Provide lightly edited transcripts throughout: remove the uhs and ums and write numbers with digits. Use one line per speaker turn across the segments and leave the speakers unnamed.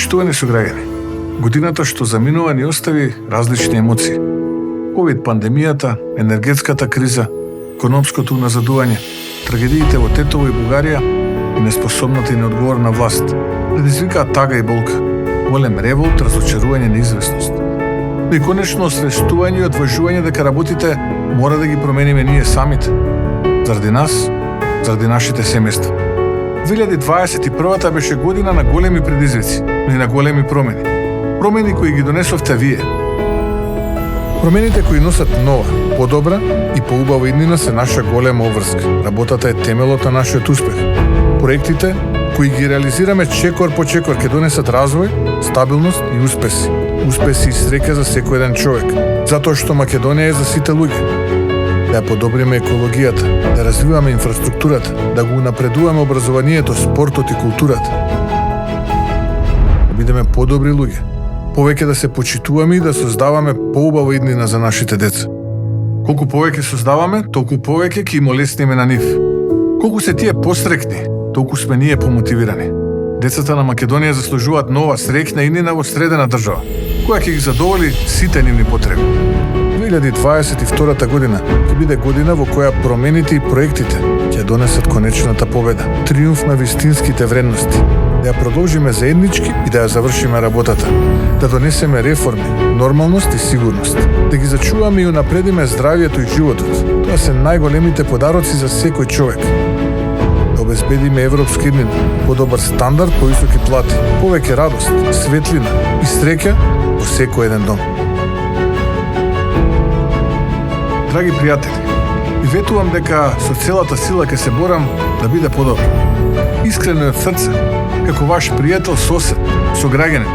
Поштовани сограѓани, годината што заминува ни остави различни емоции. Ковид пандемијата, енергетската криза, економското уназадување, трагедиите во Тетово и Бугарија и неспособната и неодговорна власт предизвикаат тага и болка, голем револт, разочарување, неизвестност. Но и конечно освестување и одважување дека работите мора да ги промениме ние самите. Заради нас, заради нашите семејства. 2021 беше година на големи предизвици, но и на големи промени. Промени кои ги донесовте вие. Промените кои носат нова, подобра и поубава иднина се наша голема обврска. Работата е темелот на нашиот успех. Проектите кои ги реализираме чекор по чекор ќе донесат развој, стабилност и успеси. Успеси и среќа за секој еден човек, затоа што Македонија е за сите луѓе. Да ја подобриме екологијата, да развиваме инфраструктурата, да го унапредуваме образованието, спортот и културата. Да бидеме подобри луѓе, повеќе да се почитуваме и да создаваме поубава иднина за нашите деца. Колку повеќе создаваме, толку повеќе ќе им олесниме на нив. Колку се тие посрекни, толку сме ние помотивирани. Децата на Македонија заслужуваат нова, среќна иднина во средена држава, која ќе ги задоволи сите нивни потреби. 2022 година ќе биде година во која промените и проектите ќе донесат конечната победа, триумф на вистинските вредности, да ја продолжиме заеднички и да ја завршиме работата, да донесеме реформи, нормалност и сигурност, да ги зачуваме и унапредиме здравието и животот. Тоа се најголемите подароци за секој човек. Да обезбедиме европска иднина, подобар стандард, повисоки плати, повеќе радост, светлина и среќа во секој еден дом. Драги пријатели, ви ветувам дека со целата сила ќе се борам да биде подобро. Искрено и од срце, како ваш пријател, сосед, сограѓанин,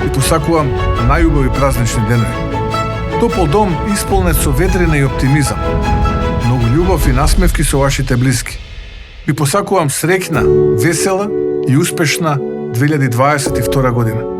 и посакувам најубави празнични денови. Топол дом исполнет со ветрина и оптимизам. Многу љубов и насмевки со вашите блиски. Ви посакувам среќна, весела и успешна 2022 година.